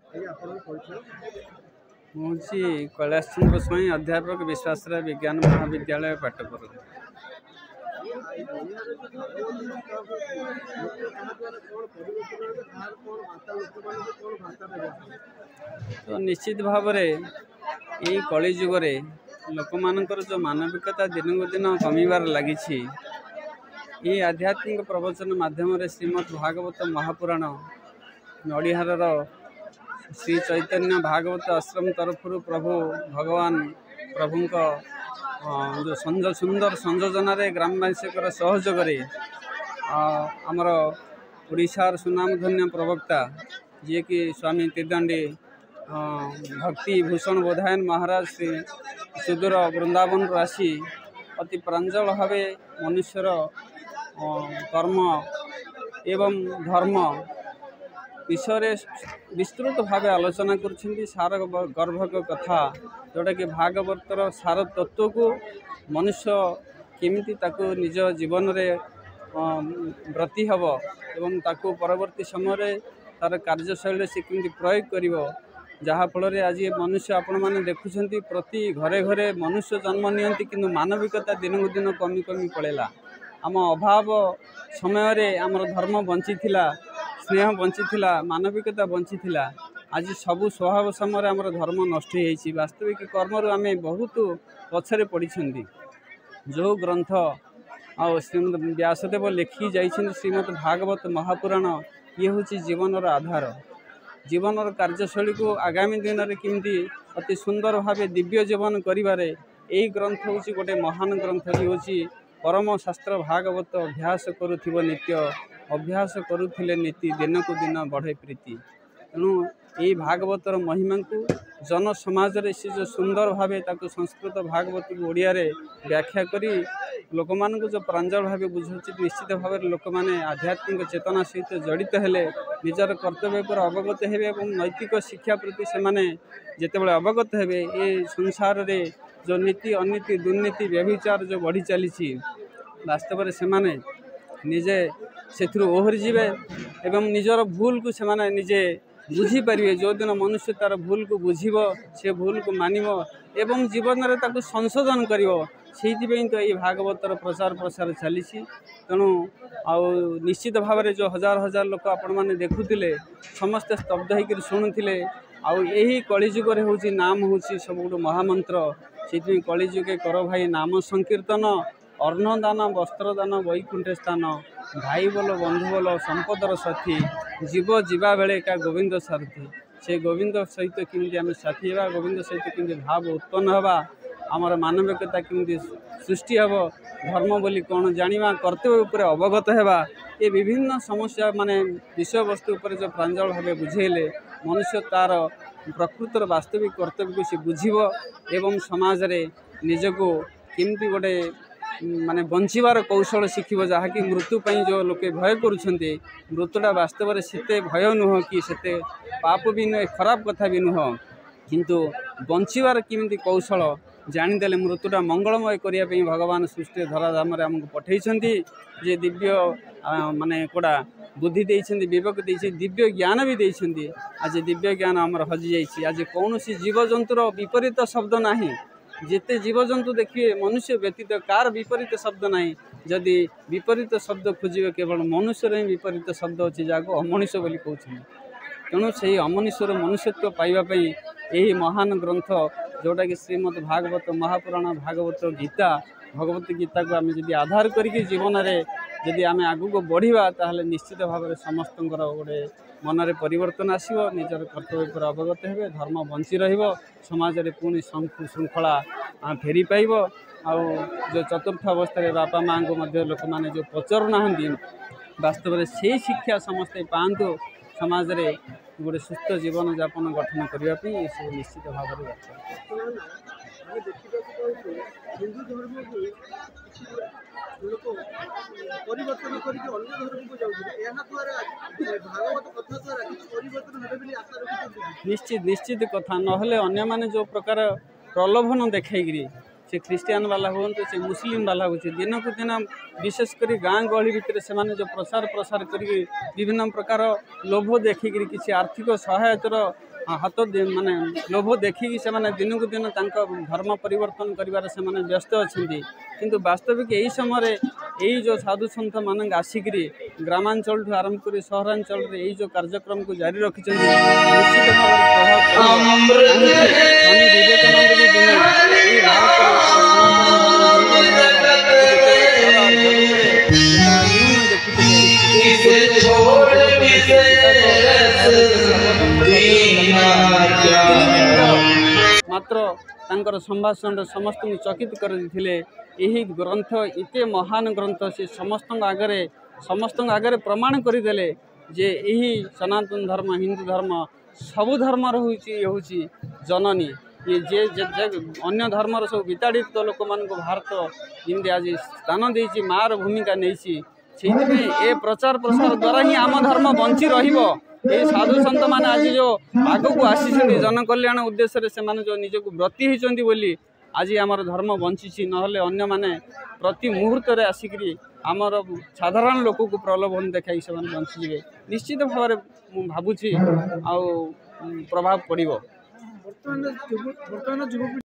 मुझे कैलाश चंद्र गोस्वामी अध्यापक विश्वासराय विज्ञान महाविद्यालय पाटपुर। तो निश्चित भाव यही कली जुगे लोक मानकर जो मानविकता दिन को दिन कमिबार लगी ये आध्यात्मिक प्रवचन माध्यम श्रीमद् भागवत महापुराण नड़िहार श्री चैतन्य भागवत आश्रम तरफ प्रभु भगवान प्रभु जो सुंदर संयोजन ग्रामवासी सहयोग आमर ओडिशार सुनामधन्य प्रवक्ता जी कि स्वामी तीर्थदंडी भक्ति भूषण बोधायन महाराज श्री सुदूर वृंदावन आसी अति प्रांजल भाव मनुष्यर कर्म एवं धर्म विषय विस्तृत भाव आलोचना कर सार गर्भक कथा जोटा कि भागवतर सार तत्व को मनुष्य केमिति ताकू निज जीवन रे व्रती हब एवं ताकू परवर्ती समय तार कार्यशैली से केमिति प्रयोग करिवो जहाँफल आज मनुष्य आपण मैंने देखुं प्रति घरे घरे मनुष्य जन्म नियंती किंतु मानविकता दिन को दिन कमी कमी पड़ेगा आम अभाव समय आमर धर्म बंची स्नेह बंची मानविकता बंची आज सबू स्वभाव समय आमर धर्म नष्ट हो वास्तविक कर्म आम बहुत पछरे पड़ी जो ग्रंथ आ श्रीमद व्यासदेव लिखी जाइछन श्रीमद् भागवत महापुराण ये हूँ जीवन आधार जीवन कार्यशैली को आगामी दिन में किमती अति सुंदर भाव दिव्य जीवन करिबारे यही ग्रंथ हूँ गोटे महान ग्रंथ हूँ परम शास्त्र भागवत अभ्यास करुथिबो नित्य अभ्यास करुथिले नीति दिन को दिन बढ़े प्रीति तेणु यही भागवतर महिमा को जन समाज रे से जो सुंदर भाव ताको संस्कृत भागवत को ओडिया रे व्याख्या करी लोक मान जो प्रांजल भाव बुझुची निश्चित भाव लोक माने आध्यात्मिक चेतना सहित जड़ित हेले निजर कर्तव्य पर अवगत हेबे एवं नैतिक शिक्षा प्रति से माने जेतेबेले अवगत हेबे ए संसार रे जो नीति अनीति दुर्नीति व्यभिचार जो बढ़ी चली वास्तव में से माने निजे से ओहरी जीवे एवं निजर भूल को से माने निजे बुझी पारे जो दिन मनुष्य तार भूल को बुझीब से भूल को मानिब एवं जीवन में ताको संशोधन करिवो से तो ये भागवतर प्रचार प्रसार चली तेणु निश्चित भाव में जो हजार हजार लोक आपण मैंने देखुले समस्ते स्तब्ध होकर शुणुले आई कलिजुगे हूँ नाम हूँ सब महामंत्र से कलिजुगे कर भाई नाम संकीर्तन अर्णदान वस्त्रदान वैकुंठ स्थान भाई बोल बंधु बोल संपदर साथी जीव जीवा बेले का गोविंद सारथी से गोविंद सहित केमती आम साथी होगा गोविंद सहित केमती भाव उत्पन्न होगा आमर मानविकता केमती सृष्टि हम धर्म बोली कौन जाना कर्तव्य उपर अवगत होगा ये विभिन्न समस्या माने विषय वस्तु उपर जो प्रांजल भाव बुझेले मनुष्य तार प्रकृतर वास्तविक कर्तव्य को सी बुझीब एवं समाज रे निजको केमती गोटे माने बंचीबार कौशल शिखिब जहाँकि मृत्यु पर जो लोके भय करुछन्ते मृत्युटा वास्तव में सेते भय नुह कि सेते पाप भी नुह खराब कथा भी नुह किंतु बंचीबार केमती कौशल जानीदेले मृत्युटा मंगलमय करने भगवान सृष्टि धराधाम आमको पठे जे दिव्य माने कोड़ा बुद्धि देइछन्ति विवेक देइछन्ति दिव्य ज्ञान भी देइछन्ति आज दिव्य ज्ञान आमर हजि जाइछि आज कौन जीवजंतुर विपरीत शब्द नाही जिते जीवजंतु देखिए मनुष्य व्यतीत कार विपरीत शब्द नहीं जदि विपरीत शब्द खोजे केवल मनुष्य ही विपरीत शब्द अच्छी जहाँ अमनुष्य बोली कहते तेणु से अमनुष्यर मनुष्यत्व पाइबापी यही महान ग्रंथ जोटा कि श्रीमद् भागवत महापुराण भागवत गीता भगवत गीता को आम जब आधार करके जीवन में जदि आम आग को बढ़ा ताहले निश्चित भाव में समस्त गोटे मनरे परिवर्तन आसो निजर कर्तव्य पर अवगत हे धर्म बंची रमाज में पुणी श्रृंखला फेरी पाइब जो चतुर्थ अवस्था बापा माँ को लोक मैंने जो पचरुना वास्तव में से शिक्षा समस्ते पातु समाज रे गोटे सुस्थ जीवन यापन गठन करने ये सब निश्चित भाव में हिंदू धर्म को लोक परिवर्तन करके अन्य धर्म को जाऊँ निश्चित निश्चित कथा नहले अन्य माने जो प्रकार प्रलोभन देखी से ख्रीस्टियान वाला हूँ से मुस्लिम वाला हूँ दिन को दिन विशेषकर गाँ गहली भितर से जो प्रसार प्रसार कर विभिन्न प्रकार लोभ देखिक किसी आर्थिक सहायतार हाथ माने लोभ देखिकी से दिन को दिन धर्म परिवर्तन कर व्यस्त अच्छा किंतु वास्तविक यही समय यही जो साधु सन्थ मान आसिक ग्रामांचल ठूँ आरंभ कर सहरांचल यही जो कार्यक्रम को जारी रखी निश्चित भाव स्वामी विवेकानंद भी दिने मात्र तांकर संभाषण समस्त चकित कर यही ग्रंथ इते महान ग्रंथ से समस्त आगे प्रमाण करदे जे यही सनातन धर्म हिंदू धर्म सबु धर्म हूँ जननी ये जे अन्य धर्मर सब विताड़ित लोक मान भारत जमी आज स्थान देती मार भूमिका नहीं ए प्रचार प्रसार द्वारा ही आम धर्म बंची रहिबो। ये साधु संत मान आज जो आग को आसी जनकल्याण उद्देश्य से जो निजक व्रती होती बोली आज आमर धर्म बंची नहले अन्य माने प्रति मुहूर्त आसिक आमर साधारण लोक को प्रलोभन देखाई से बंचीजे निश्चित भाव में भावुची आ प्रभाव पड़ो।